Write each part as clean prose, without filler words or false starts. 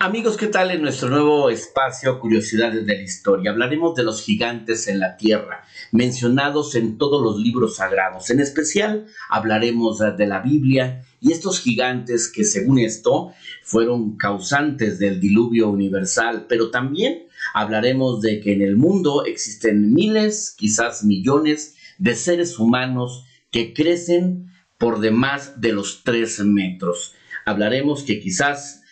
Amigos, ¿qué tal? En nuestro nuevo espacio Curiosidades de la Historia hablaremos de los gigantes en la tierra, mencionados en todos los libros sagrados. En especial hablaremos de la Biblia y estos gigantes que, según esto, fueron causantes del diluvio universal, pero también hablaremos de que en el mundo existen miles, quizás millones de seres humanos que crecen por demás de los 3 metros. Hablaremos que quizás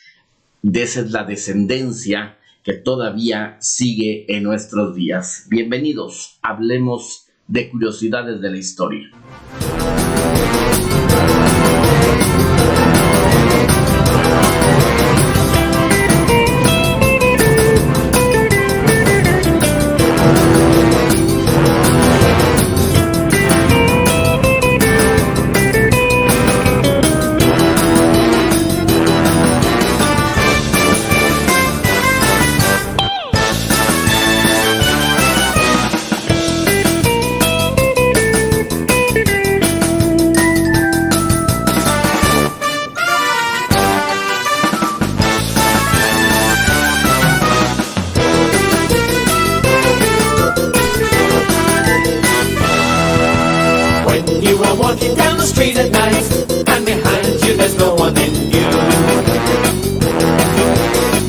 de esa es la descendencia que todavía sigue en nuestros días. Bienvenidos, hablemos de curiosidades de la historia. Walking down the street at night, and behind you there's no one in view.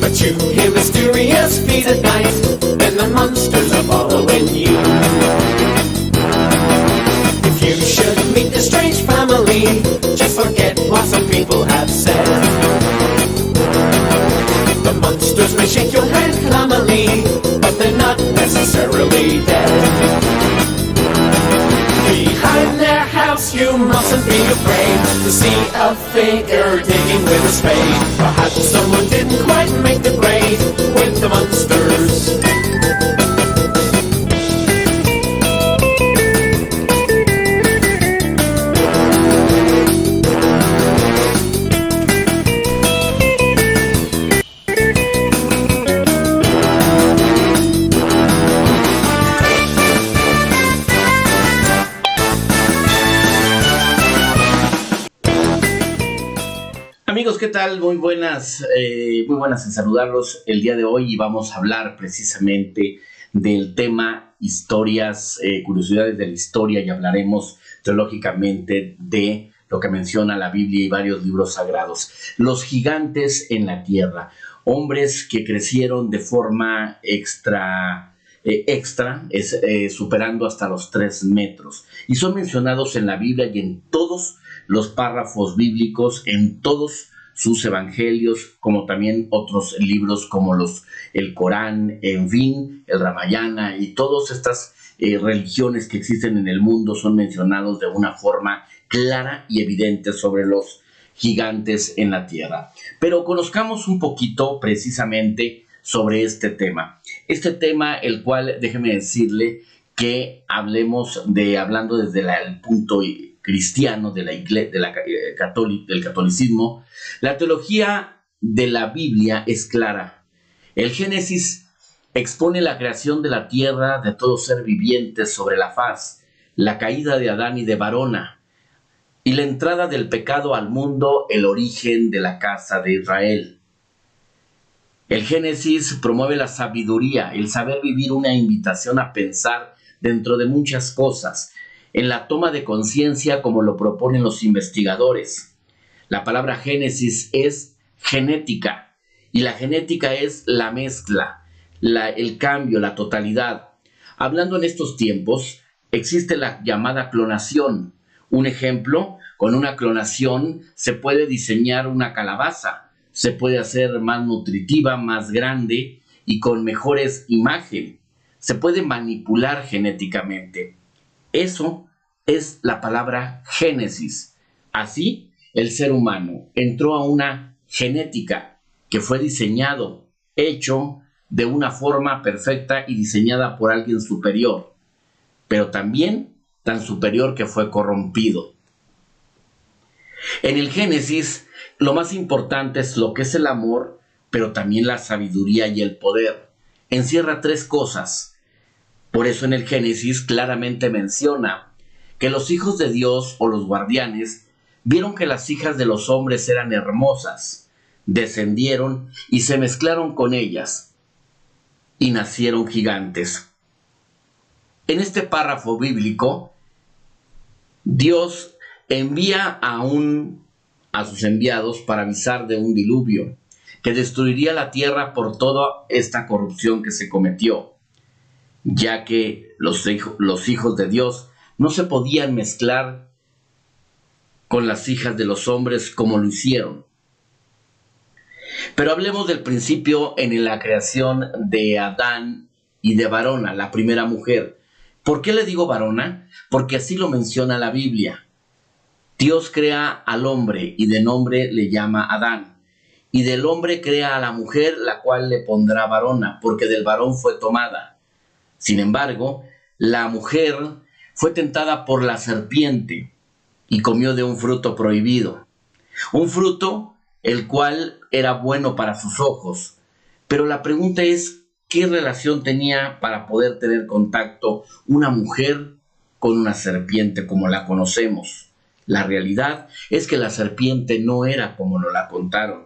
But you hear mysterious feet at night, then the monsters are following you. If you should meet a strange family, just forget what some people have said. The monsters may shake your hand clammily, but they're not necessarily dead. Behind their house you mustn't be afraid to see a figure digging with a spade. Perhaps someone didn't quite make the grade with the monsters. Amigos, ¿qué tal? Muy buenas en saludarlos el día de hoy y vamos a hablar precisamente del tema historias, curiosidades de la historia y hablaremos teológicamente de lo que menciona la Biblia y varios libros sagrados. Los gigantes en la tierra, hombres que crecieron de forma superando hasta los 3 metros y son mencionados en la Biblia y en todos los párrafos bíblicos, en todos sus evangelios, como también otros libros como el Corán, en fin, el Ramayana y todas estas religiones que existen en el mundo son mencionados de una forma clara y evidente sobre los gigantes en la tierra. Pero conozcamos un poquito precisamente sobre este tema. Este tema, el cual, déjeme decirle que hablando desde el punto cristiano del catolicismo, la teología de la Biblia es clara. El Génesis expone la creación de la tierra, de todo ser viviente sobre la faz, la caída de Adán y de Varona, y la entrada del pecado al mundo, el origen de la casa de Israel. El Génesis promueve la sabiduría, el saber vivir, una invitación a pensar dentro de muchas cosas, en la toma de conciencia como lo proponen los investigadores. La palabra Génesis es genética y la genética es la mezcla, el cambio, la totalidad. Hablando en estos tiempos, existe la llamada clonación. Un ejemplo, con una clonación se puede diseñar una calabaza, se puede hacer más nutritiva, más grande y con mejores imágenes. Se puede manipular genéticamente. Eso es la palabra Génesis. Así, el ser humano entró a una genética que fue diseñado, hecho de una forma perfecta y diseñada por alguien superior, pero también tan superior que fue corrompido. En el Génesis, lo más importante es lo que es el amor, pero también la sabiduría y el poder. Encierra 3 cosas. Por eso en el Génesis claramente menciona que los hijos de Dios o los guardianes vieron que las hijas de los hombres eran hermosas, descendieron y se mezclaron con ellas, y nacieron gigantes. En este párrafo bíblico, Dios envía a sus enviados para avisar de un diluvio que destruiría la tierra por toda esta corrupción que se cometió, ya que los hijos de Dios no se podían mezclar con las hijas de los hombres como lo hicieron. Pero hablemos del principio en la creación de Adán y de varona, la primera mujer. ¿Por qué le digo varona? Porque así lo menciona la Biblia. Dios crea al hombre y de nombre le llama Adán. Y del hombre crea a la mujer, la cual le pondrá varona, porque del varón fue tomada. Sin embargo, la mujer fue tentada por la serpiente y comió de un fruto prohibido. Un fruto el cual era bueno para sus ojos. Pero la pregunta es, ¿qué relación tenía para poder tener contacto una mujer con una serpiente como la conocemos? La realidad es que la serpiente no era como nos la contaron.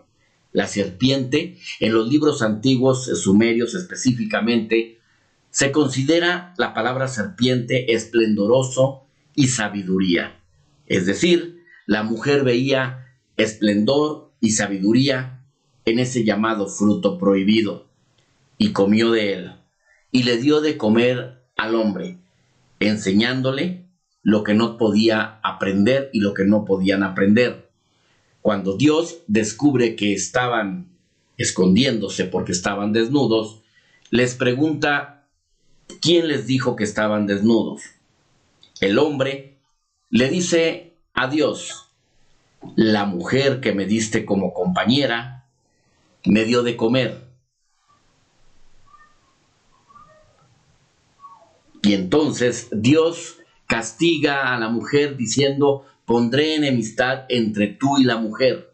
La serpiente, en los libros antiguos sumerios específicamente, se considera la palabra serpiente esplendoroso y sabiduría. Es decir, la mujer veía esplendor y sabiduría en ese llamado fruto prohibido, y comió de él, y le dio de comer al hombre, enseñándole lo que no podía aprender y lo que no podían aprender. Cuando Dios descubre que estaban escondiéndose porque estaban desnudos, les pregunta, ¿quién les dijo que estaban desnudos? El hombre le dice a Dios, la mujer que me diste como compañera me dio de comer. Y entonces Dios castiga a la mujer diciendo, pondré enemistad entre tú y la mujer,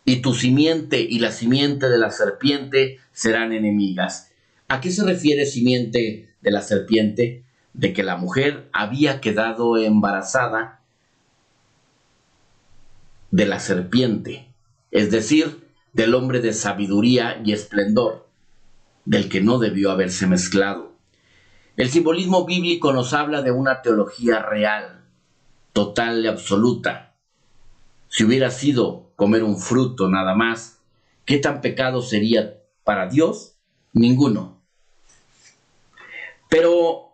y tu simiente y la simiente de la serpiente serán enemigas. ¿A qué se refiere simiente de la serpiente? De que la mujer había quedado embarazada de la serpiente, es decir, del hombre de sabiduría y esplendor, del que no debió haberse mezclado. El simbolismo bíblico nos habla de una teología real, total y absoluta. Si hubiera sido comer un fruto nada más, ¿qué tan pecado sería para Dios? Ninguno. Pero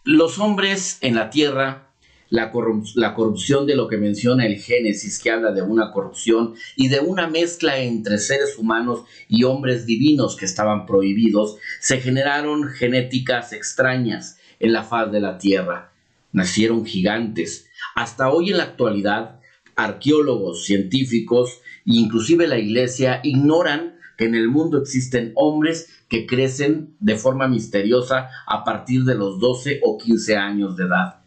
los hombres en la tierra, la corrupción de lo que menciona el Génesis, que habla de una corrupción y de una mezcla entre seres humanos y hombres divinos que estaban prohibidos, se generaron genéticas extrañas en la faz de la tierra. Nacieron gigantes. Hasta hoy en la actualidad, arqueólogos, científicos e inclusive la iglesia ignoran que en el mundo existen hombres que crecen de forma misteriosa a partir de los 12 o 15 años de edad.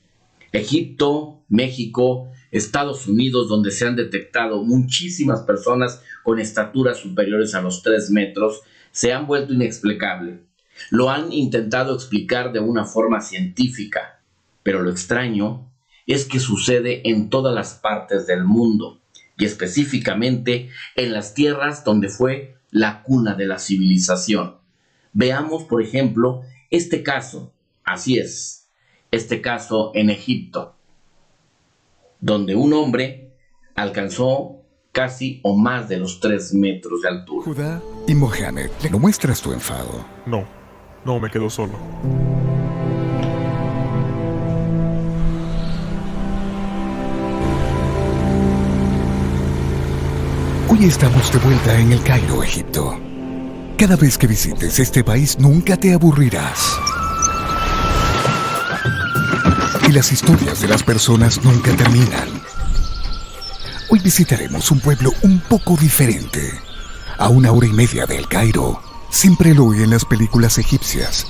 Egipto, México, Estados Unidos, donde se han detectado muchísimas personas con estaturas superiores a los 3 metros, se han vuelto inexplicable. Lo han intentado explicar de una forma científica, pero lo extraño es que sucede en todas las partes del mundo, y específicamente en las tierras donde fue la cuna de la civilización. Veamos, por ejemplo, este caso. Así es. Este caso en Egipto, donde un hombre alcanzó casi o más de los 3 metros de altura. Judá y Mohamed, ¿no muestras tu enfado? No, me quedo solo. Hoy estamos de vuelta en El Cairo, Egipto. Cada vez que visites este país nunca te aburrirás. Y las historias de las personas nunca terminan. Hoy visitaremos un pueblo un poco diferente. A 1 hora y media de El Cairo. Siempre lo oí en las películas egipcias.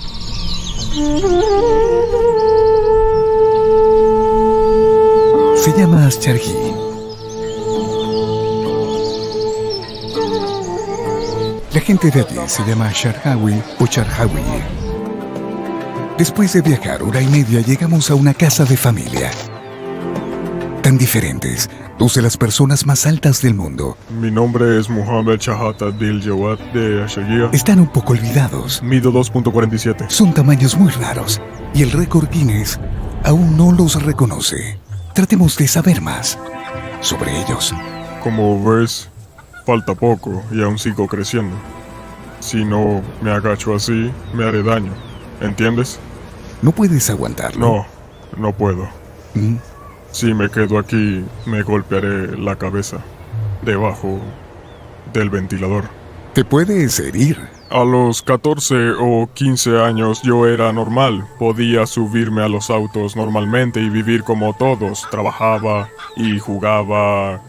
Se llama Ashargi. La gente de allí se llama Sharhawi o Charhawi. Después de viajar 1 hora y media llegamos a una casa de familia. Tan diferentes, dos de las personas más altas del mundo, Mi nombre es Mohamed Shahat Adil Jawad de Ashagia. están un poco olvidados. Mido 2.47. Son tamaños muy raros y el récord Guinness aún no los reconoce. Tratemos de saber más sobre ellos. Como ves, falta poco y aún sigo creciendo. Si no me agacho así, me haré daño. ¿Entiendes? ¿No puedes aguantarlo? No puedo. ¿Mm? Si me quedo aquí, me golpearé la cabeza debajo del ventilador. Te puedes herir. A los 14 o 15 años yo era normal. Podía subirme a los autos normalmente y vivir como todos. Trabajaba y jugaba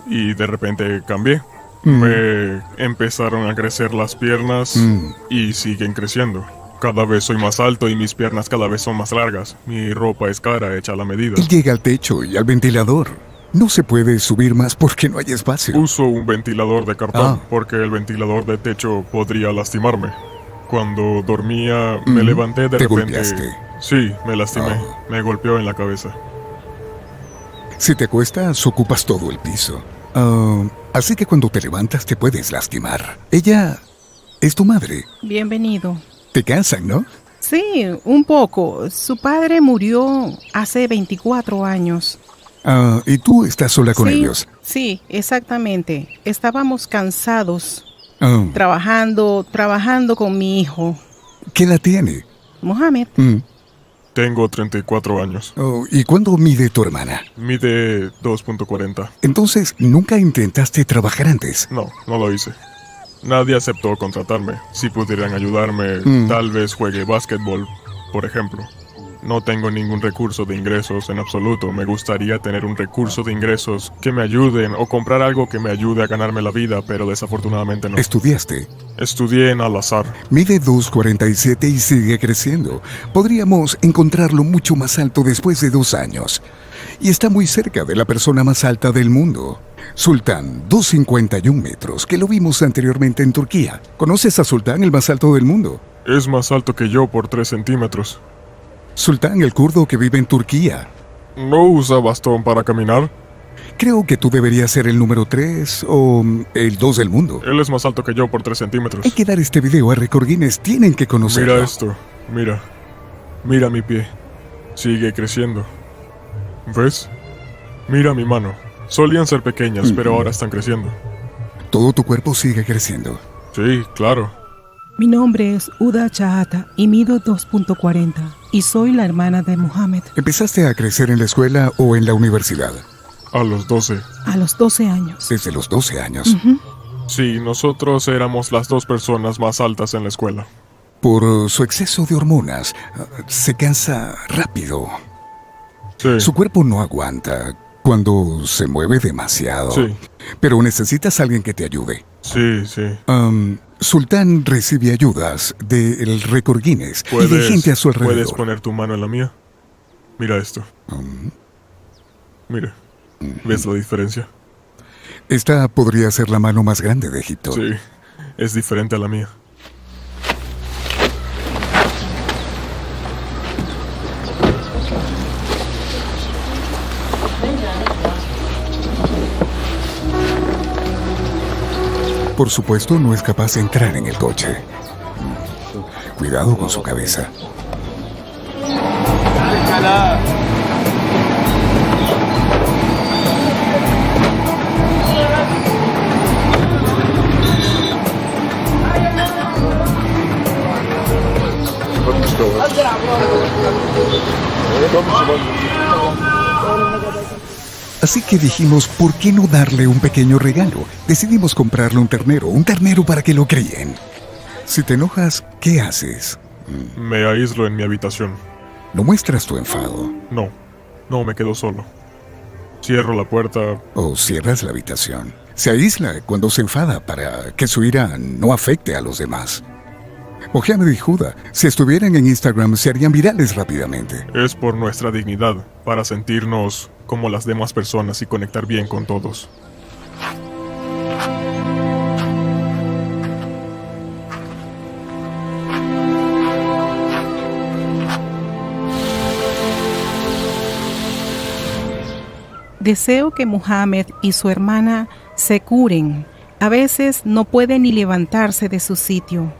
y de repente cambié. Me empezaron a crecer las piernas y siguen creciendo. Cada vez soy más alto y mis piernas cada vez son más largas. Mi ropa es cara, hecha a la medida. Él llega al techo y al ventilador. No se puede subir más porque no hay espacio. Uso un ventilador de cartón Ah. porque el ventilador de techo podría lastimarme. Cuando dormía, me levanté de ¿Te repente. golpeaste? Sí, me lastimé. Ah. Me golpeó en la cabeza. Si te acuestas, ocupas todo el piso. Así que cuando te levantas te puedes lastimar. Ella es tu madre. Bienvenido. Te cansan, ¿no? Sí, un poco. Su padre murió hace 24 años. Y tú estás sola con Sí, ellos. Sí, exactamente. Estábamos cansados, Ah, trabajando con mi hijo, ¿Qué edad tiene? Mohamed. Tengo 34 años. ¿Y cuándo mide tu hermana? Mide 2.40. Entonces, ¿nunca intentaste trabajar antes? No lo hice. Nadie aceptó contratarme. Si pudieran ayudarme, tal vez juegue básquetbol, por ejemplo. No tengo ningún recurso de ingresos en absoluto. Me gustaría tener un recurso de ingresos que me ayuden o comprar algo que me ayude a ganarme la vida, pero desafortunadamente no. Estudiaste. Estudié en Al-Azhar. Mide 2,47 y sigue creciendo. Podríamos encontrarlo mucho más alto después de 2 años. Y está muy cerca de la persona más alta del mundo. Sultán, 2,51 metros, que lo vimos anteriormente en Turquía. ¿Conoces a Sultán, el más alto del mundo? Es más alto que yo por 3 centímetros. Sultán, el kurdo que vive en Turquía. ¿No usa bastón para caminar? Creo que tú deberías ser el número 3 o el 2 del mundo. Él es más alto que yo por 3 centímetros. Hay que dar este video a Record Guinness. Tienen que conocerlo. Mira esto, mira. Mira mi pie. Sigue creciendo. ¿Ves? Mira mi mano. Solían ser pequeñas, pero ahora están creciendo. Todo tu cuerpo sigue creciendo. Sí, claro. Mi nombre es Uda Chahata y mido 2.40 y soy la hermana de Mohamed. ¿Empezaste a crecer en la escuela o en la universidad? A los 12. A los 12 años. Desde los 12 años. Sí, nosotros éramos las 2 personas más altas en la escuela. Por su exceso de hormonas, se cansa rápido. Sí. Su cuerpo no aguanta cuando se mueve demasiado. Sí. Pero necesitas a alguien que te ayude. Sí. Sultán recibe ayudas del Record Guinness y de gente a su alrededor. ¿Puedes poner tu mano en la mía? Mira esto. Mira. ¿Ves la diferencia? Esta podría ser la mano más grande de Egipto. Sí. Es diferente a la mía. Por supuesto, no es capaz de entrar en el coche. Cuidado con su cabeza. Así que dijimos, ¿por qué no darle un pequeño regalo? Decidimos comprarle un ternero para que lo críen. Si te enojas, ¿qué haces? Me aíslo en mi habitación. No muestras tu enfado. No, me quedo solo. Cierro la puerta. O cierras la habitación. Se aísla cuando se enfada para que su ira no afecte a los demás. Mohamed y Judá, si estuvieran en Instagram, se harían virales rápidamente. Es por nuestra dignidad, para sentirnos como las demás personas y conectar bien con todos. Deseo que Muhammad y su hermana se curen. A veces no pueden ni levantarse de su sitio.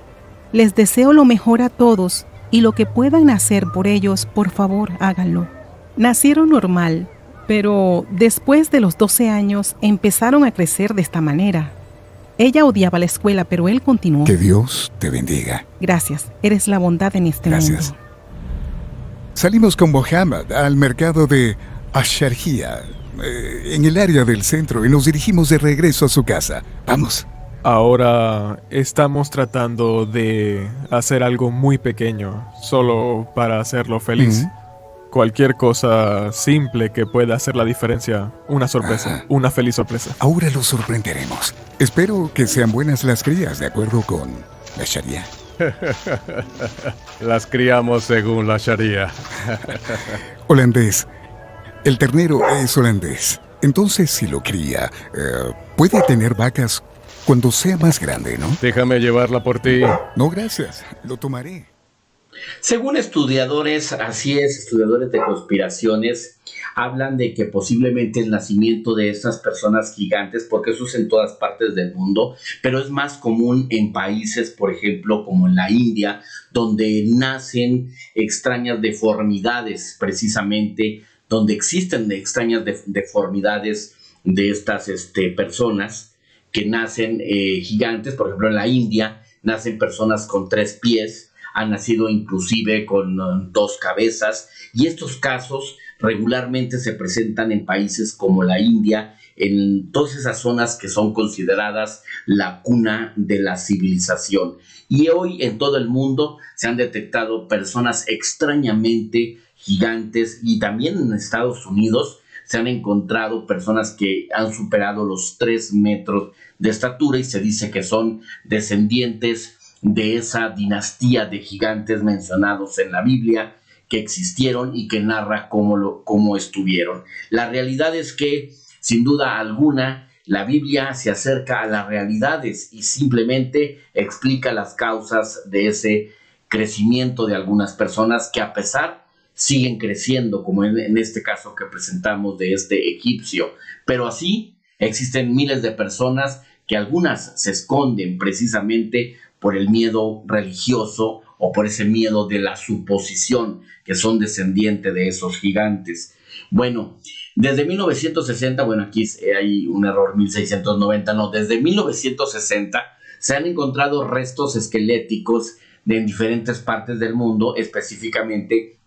Les deseo lo mejor a todos y lo que puedan hacer por ellos, por favor, háganlo. Nacieron normal, pero después de los 12 años empezaron a crecer de esta manera. Ella odiaba la escuela, pero él continuó. Que Dios te bendiga. Gracias, eres la bondad en este Gracias. mundo. Salimos con Mohammed al mercado de Asharjia, en el área del centro, y nos dirigimos de regreso a su casa. Vamos. Ahora estamos tratando de hacer algo muy pequeño, solo para hacerlo feliz. Cualquier cosa simple que pueda hacer la diferencia. Una sorpresa, una feliz sorpresa. Ahora los sorprenderemos. Espero que sean buenas las crías, de acuerdo con la Sharia. Las criamos según la Sharia. Holandés. El ternero es holandés. Entonces, si lo cría, puede tener vacas cuando sea más grande, ¿no? Déjame llevarla por ti. No, gracias. Lo tomaré. Según estudiadores, así es, estudiadores de conspiraciones, hablan de que posiblemente el nacimiento de estas personas gigantes, porque eso es en todas partes del mundo, pero es más común en países, por ejemplo, como en la India, donde nacen extrañas deformidades, precisamente, donde existen extrañas deformidades de estas personas que nacen gigantes. Por ejemplo, en la India nacen personas con 3 pies, han nacido inclusive con 2 cabezas, y estos casos regularmente se presentan en países como la India, en todas esas zonas que son consideradas la cuna de la civilización. Y hoy en todo el mundo se han detectado personas extrañamente gigantes, y también en Estados Unidos se han encontrado personas que han superado los 3 metros de estatura, y se dice que son descendientes de esa dinastía de gigantes mencionados en la Biblia, que existieron y que narra cómo estuvieron. La realidad es que, sin duda alguna, la Biblia se acerca a las realidades y simplemente explica las causas de ese crecimiento de algunas personas que, a pesar, siguen creciendo, como en este caso que presentamos de este egipcio. Pero así existen miles de personas que algunas se esconden precisamente por el miedo religioso o por ese miedo de la suposición que son descendientes de esos gigantes. Bueno, desde 1960, bueno, aquí hay un error, 1690, no, desde 1960 se han encontrado restos esqueléticos en diferentes partes del mundo, específicamente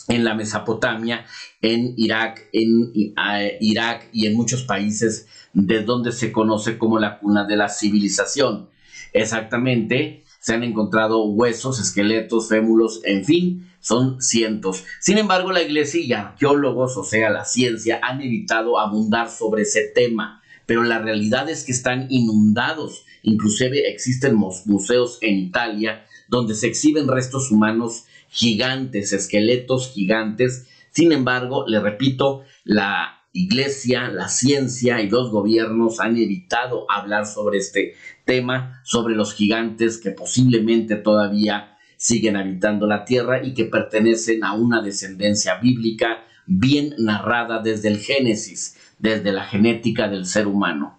en la Mesopotamia, en Irak y en muchos países de donde se conoce como la cuna de la civilización. Exactamente, se han encontrado huesos, esqueletos, fémulos, en fin, son cientos. Sin embargo, la iglesia y arqueólogos, o sea, la ciencia, han evitado abundar sobre ese tema, pero la realidad es que están inundados. Inclusive existen museos en Italia donde se exhiben restos humanos gigantes, esqueletos gigantes. Sin embargo, le repito, la iglesia, la ciencia y los gobiernos han evitado hablar sobre este tema, sobre los gigantes que posiblemente todavía siguen habitando la tierra y que pertenecen a una descendencia bíblica bien narrada desde el Génesis, desde la genética del ser humano.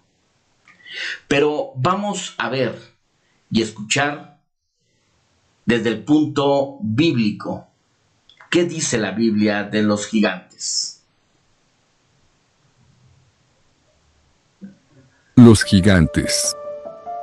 Pero vamos a ver y escuchar desde el punto bíblico qué dice la Biblia de los gigantes. Los gigantes.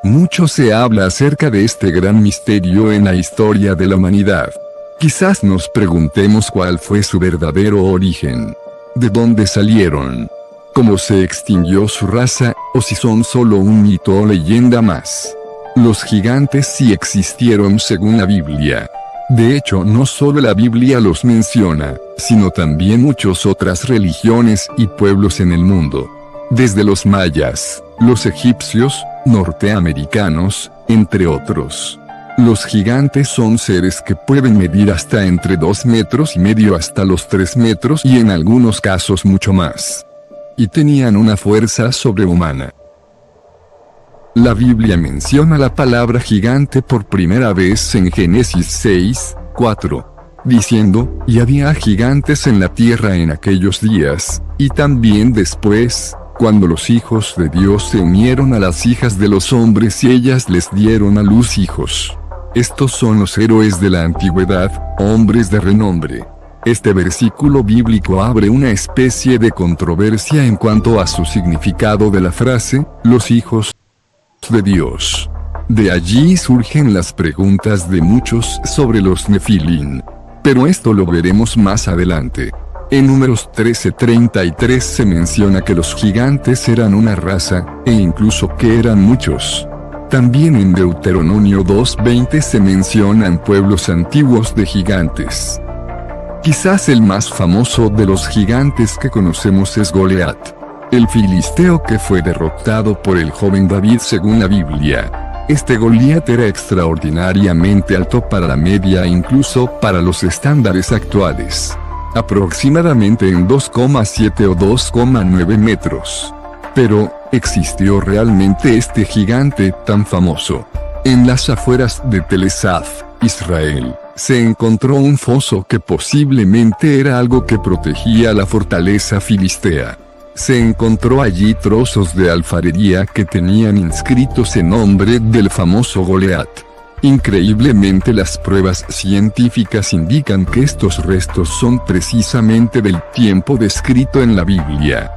Mucho se habla acerca de este gran misterio en la historia de la humanidad. Quizás nos preguntemos cuál fue su verdadero origen. ¿De dónde salieron? ¿Cómo se extinguió su raza? ¿O si son solo un mito o leyenda más? Los gigantes sí existieron según la Biblia. De hecho, no solo la Biblia los menciona, sino también muchas otras religiones y pueblos en el mundo. Desde los mayas, los egipcios, norteamericanos, entre otros. Los gigantes son seres que pueden medir hasta entre 2,5 metros hasta los 3 metros y en algunos casos mucho más. Y tenían una fuerza sobrehumana. La Biblia menciona la palabra gigante por primera vez en Génesis 6:4. diciendo, y había gigantes en la tierra en aquellos días, y también después, cuando los hijos de Dios se unieron a las hijas de los hombres y ellas les dieron a luz hijos. Estos son los héroes de la antigüedad, hombres de renombre. Este versículo bíblico abre una especie de controversia en cuanto a su significado de la frase, los hijos de Dios. De allí surgen las preguntas de muchos sobre los Nefilim. Pero esto lo veremos más adelante. En Números 13:33 se menciona que los gigantes eran una raza, e incluso que eran muchos. También en Deuteronomio 2:20 se mencionan pueblos antiguos de gigantes. Quizás el más famoso de los gigantes que conocemos es Goliat, el filisteo que fue derrotado por el joven David según la Biblia. Este Goliat era extraordinariamente alto para la media e incluso para los estándares actuales. Aproximadamente en 2,7 o 2,9 metros. Pero, ¿existió realmente este gigante tan famoso? En las afueras de Telesaf, Israel, se encontró un foso que posiblemente era algo que protegía la fortaleza filistea. Se encontró allí trozos de alfarería que tenían inscritos el nombre del famoso Goliat. Increíblemente las pruebas científicas indican que estos restos son precisamente del tiempo descrito en la Biblia.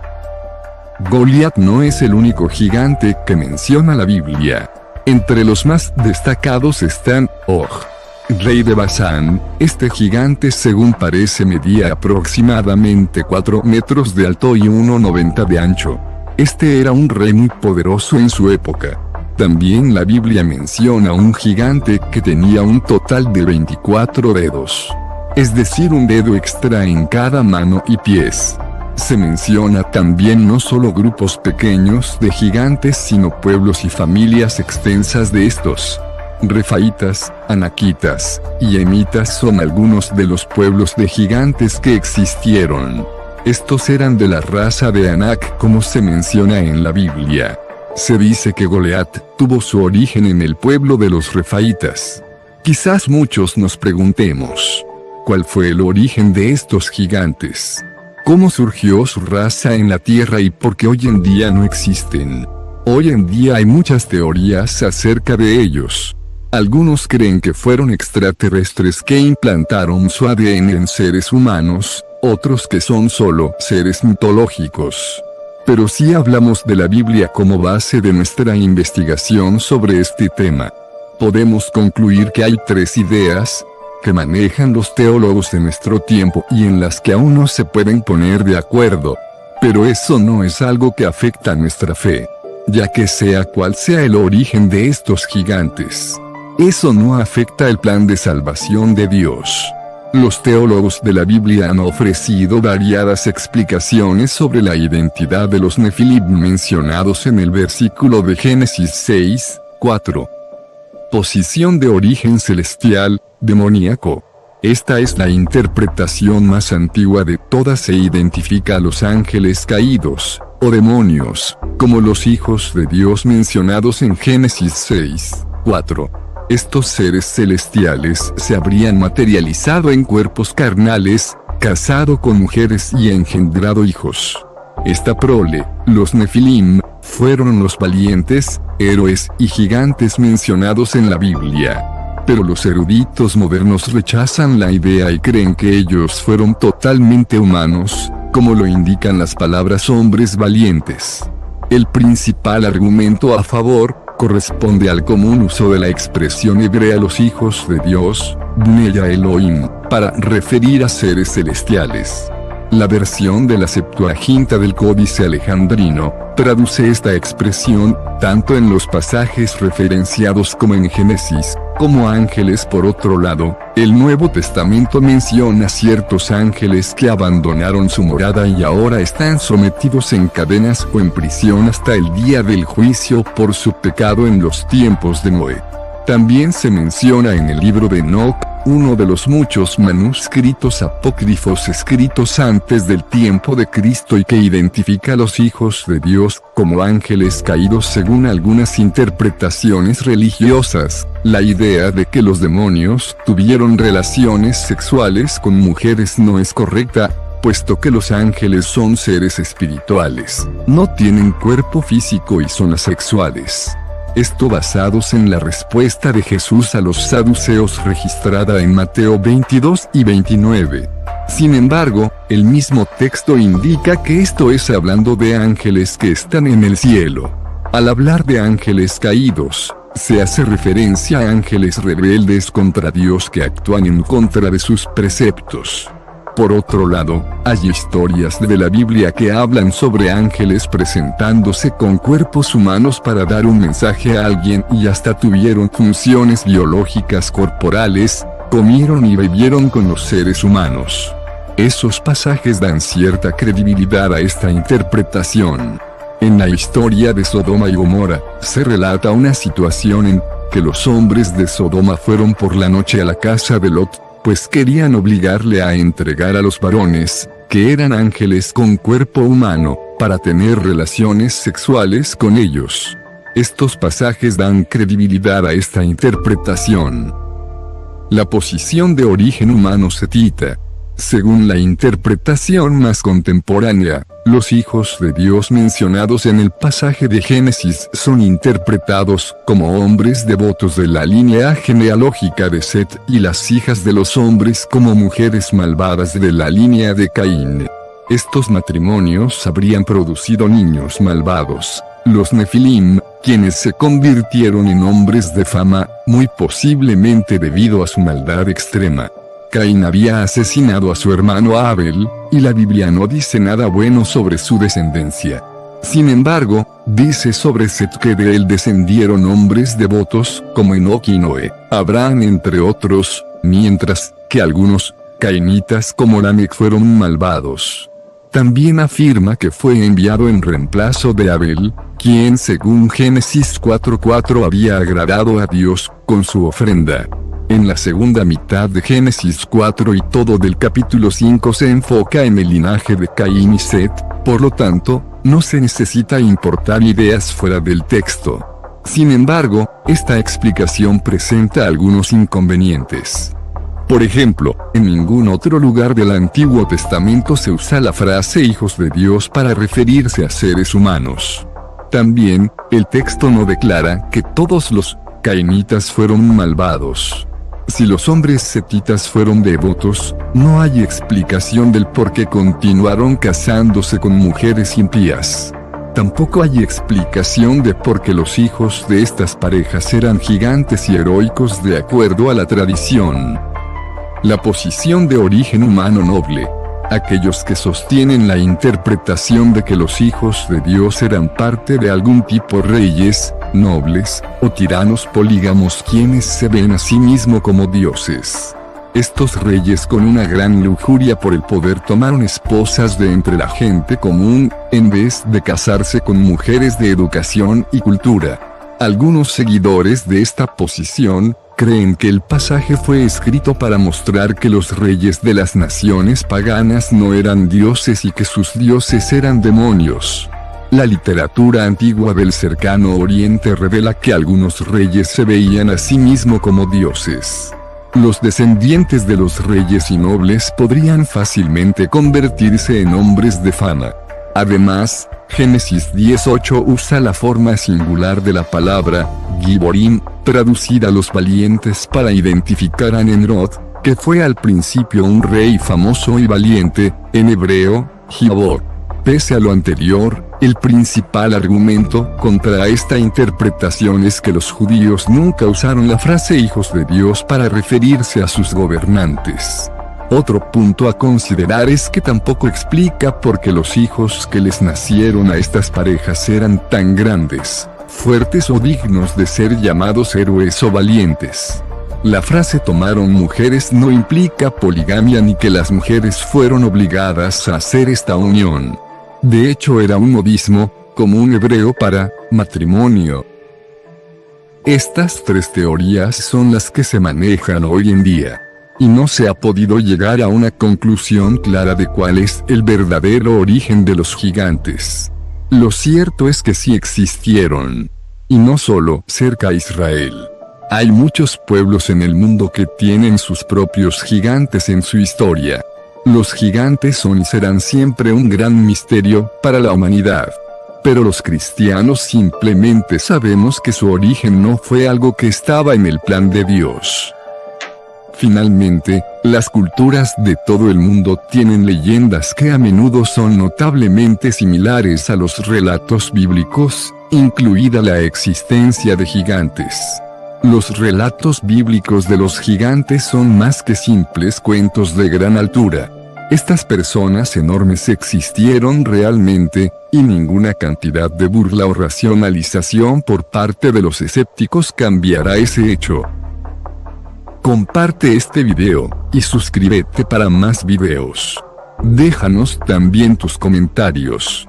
Goliat no es el único gigante que menciona la Biblia. Entre los más destacados están Og, rey de Basán. Este gigante según parece medía aproximadamente 4 metros de alto y 1,90 de ancho. Este era un rey muy poderoso en su época. También la Biblia menciona un gigante que tenía un total de 24 dedos. Es decir, un dedo extra en cada mano y pies. Se menciona también no solo grupos pequeños de gigantes sino pueblos y familias extensas de estos. Refaitas, anaquitas y emitas son algunos de los pueblos de gigantes que existieron. Estos eran de la raza de Anak como se menciona en la Biblia. Se dice que Goliat tuvo su origen en el pueblo de los Refaitas. Quizás muchos nos preguntemos, ¿cuál fue el origen de estos gigantes? ¿Cómo surgió su raza en la tierra y por qué hoy en día no existen? Hoy en día hay muchas teorías acerca de ellos. Algunos creen que fueron extraterrestres que implantaron su ADN en seres humanos, otros que son solo seres mitológicos. Pero si hablamos de la Biblia como base de nuestra investigación sobre este tema, podemos concluir que hay 3 ideas que manejan los teólogos de nuestro tiempo y en las que aún no se pueden poner de acuerdo. Pero eso no es algo que afecta a nuestra fe, ya que sea cual sea el origen de estos gigantes, eso no afecta el plan de salvación de Dios. Los teólogos de la Biblia han ofrecido variadas explicaciones sobre la identidad de los Nefilim mencionados en el versículo de Génesis 6:4. Posición de origen celestial, demoníaco. Esta es la interpretación más antigua de todas e identifica a los ángeles caídos, o demonios, como los hijos de Dios mencionados en Génesis 6:4. Estos seres celestiales se habrían materializado en cuerpos carnales, casado con mujeres y engendrado hijos. Esta prole, los Nefilim, fueron los valientes, héroes y gigantes mencionados en la Biblia. Pero los eruditos modernos rechazan la idea y creen que ellos fueron totalmente humanos, como lo indican las palabras hombres valientes. El principal argumento a favor corresponde al común uso de la expresión hebrea los hijos de Dios, Bnei Elohim, para referir a seres celestiales. La versión de la Septuaginta del Códice Alejandrino traduce esta expresión tanto en los pasajes referenciados como en Génesis, como ángeles. Por otro lado, el Nuevo Testamento menciona ciertos ángeles que abandonaron su morada y ahora están sometidos en cadenas o en prisión hasta el día del juicio por su pecado en los tiempos de Noé. También se menciona en el libro de Enoc uno de los muchos manuscritos apócrifos escritos antes del tiempo de Cristo y que identifica a los hijos de Dios como ángeles caídos según algunas interpretaciones religiosas. La idea de que los demonios tuvieron relaciones sexuales con mujeres no es correcta, puesto que los ángeles son seres espirituales, no tienen cuerpo físico y son asexuales. Esto basados en la respuesta de Jesús a los saduceos registrada en Mateo 22 y 29. Sin embargo, el mismo texto indica que esto es hablando de ángeles que están en el cielo. Al hablar de ángeles caídos, se hace referencia a ángeles rebeldes contra Dios que actúan en contra de sus preceptos. Por otro lado, hay historias de la Biblia que hablan sobre ángeles presentándose con cuerpos humanos para dar un mensaje a alguien y hasta tuvieron funciones biológicas corporales, comieron y bebieron con los seres humanos. Esos pasajes dan cierta credibilidad a esta interpretación. En la historia de Sodoma y Gomorra, se relata una situación en que los hombres de Sodoma fueron por la noche a la casa de Lot, pues querían obligarle a entregar a los varones, que eran ángeles con cuerpo humano, para tener relaciones sexuales con ellos. Estos pasajes dan credibilidad a esta interpretación. La posición de origen humano setita. Según la interpretación más contemporánea, los hijos de Dios mencionados en el pasaje de Génesis son interpretados como hombres devotos de la línea genealógica de Set y las hijas de los hombres como mujeres malvadas de la línea de Caín. Estos matrimonios habrían producido niños malvados, los Nefilim, quienes se convirtieron en hombres de fama, muy posiblemente debido a su maldad extrema. Caín había asesinado a su hermano Abel, y la Biblia no dice nada bueno sobre su descendencia. Sin embargo, dice sobre Set que de él descendieron hombres devotos, como Enoc y Noé, Abraham entre otros, mientras que algunos, cainitas como Lamec fueron malvados. También afirma que fue enviado en reemplazo de Abel, quien según Génesis 4:4 había agradado a Dios con su ofrenda. En la segunda mitad de Génesis 4 y todo del capítulo 5 se enfoca en el linaje de Caín y Set, por lo tanto, no se necesita importar ideas fuera del texto. Sin embargo, esta explicación presenta algunos inconvenientes. Por ejemplo, en ningún otro lugar del Antiguo Testamento se usa la frase hijos de Dios para referirse a seres humanos. También, el texto no declara que todos los cainitas fueron malvados. Si los hombres setitas fueron devotos, no hay explicación del por qué continuaron casándose con mujeres impías. Tampoco hay explicación de por qué los hijos de estas parejas eran gigantes y heroicos de acuerdo a la tradición. La posición de origen humano noble. Aquellos que sostienen la interpretación de que los hijos de Dios eran parte de algún tipo reyes, nobles, o tiranos polígamos quienes se ven a sí mismos como dioses. Estos reyes con una gran lujuria por el poder tomaron esposas de entre la gente común, en vez de casarse con mujeres de educación y cultura. Algunos seguidores de esta posición creen que el pasaje fue escrito para mostrar que los reyes de las naciones paganas no eran dioses y que sus dioses eran demonios. La literatura antigua del cercano Oriente revela que algunos reyes se veían a sí mismos como dioses. Los descendientes de los reyes y nobles podrían fácilmente convertirse en hombres de fama. Además, Génesis 10:8 usa la forma singular de la palabra Giborim, traducida a los valientes para identificar a Nimrod, que fue al principio un rey famoso y valiente, en hebreo, Gibor. Pese a lo anterior, el principal argumento contra esta interpretación es que los judíos nunca usaron la frase hijos de Dios para referirse a sus gobernantes. Otro punto a considerar es que tampoco explica por qué los hijos que les nacieron a estas parejas eran tan grandes, fuertes o dignos de ser llamados héroes o valientes. La frase tomaron mujeres no implica poligamia ni que las mujeres fueron obligadas a hacer esta unión. De hecho era un modismo, común hebreo para matrimonio. Estas tres teorías son las que se manejan hoy en día. y no se ha podido llegar a una conclusión clara de cuál es el verdadero origen de los gigantes. Lo cierto es que sí existieron. Y no solo cerca a Israel. Hay muchos pueblos en el mundo que tienen sus propios gigantes en su historia. Los gigantes son y serán siempre un gran misterio para la humanidad. Pero los cristianos simplemente sabemos que su origen no fue algo que estaba en el plan de Dios. Finalmente, las culturas de todo el mundo tienen leyendas que a menudo son notablemente similares a los relatos bíblicos, incluida la existencia de gigantes. Los relatos bíblicos de los gigantes son más que simples cuentos de gran altura. Estas personas enormes existieron realmente, y ninguna cantidad de burla o racionalización por parte de los escépticos cambiará ese hecho. Comparte este video, y suscríbete para más videos. Déjanos también tus comentarios.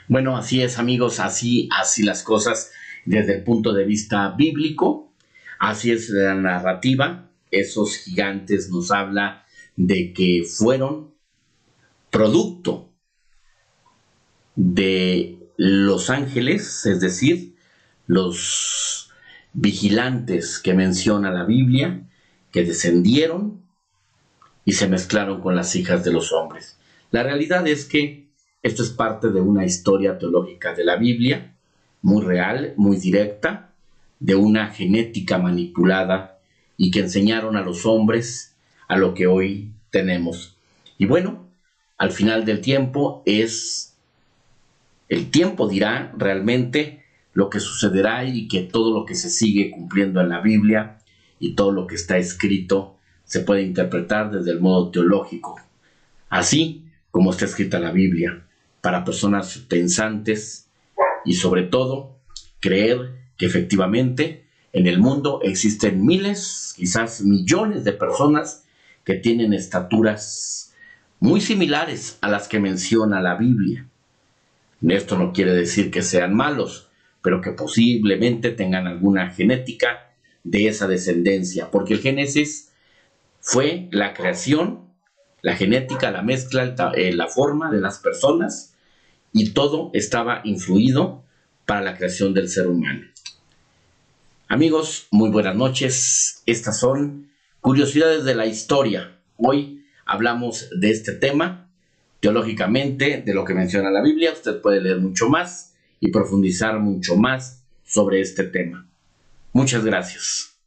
Bueno, así es, amigos, así las cosas desde el punto de vista bíblico. Así es la narrativa. Esos gigantes nos habla de que fueron producto de los ángeles, es decir, los vigilantes que menciona la Biblia, que descendieron y se mezclaron con las hijas de los hombres. La realidad es que esto es parte de una historia teológica de la Biblia, muy real, muy directa, de una genética manipulada y que enseñaron a los hombres a lo que hoy tenemos. Y bueno, al final del tiempo el tiempo dirá realmente lo que sucederá y que todo lo que se sigue cumpliendo en la Biblia y todo lo que está escrito se puede interpretar desde el modo teológico, así como está escrita la Biblia, para personas pensantes y sobre todo creer que efectivamente en el mundo existen miles, quizás millones de personas que tienen estaturas muy similares a las que menciona la Biblia. Esto no quiere decir que sean malos, pero que posiblemente tengan alguna genética de esa descendencia, porque el Génesis fue la creación, la genética, la mezcla, la forma de las personas, y todo estaba influido para la creación del ser humano. Amigos, muy buenas noches. Estas son curiosidades de la historia. Hoy hablamos de este tema teológicamente, de lo que menciona la Biblia. Usted puede leer mucho más y profundizar mucho más sobre este tema. Muchas gracias.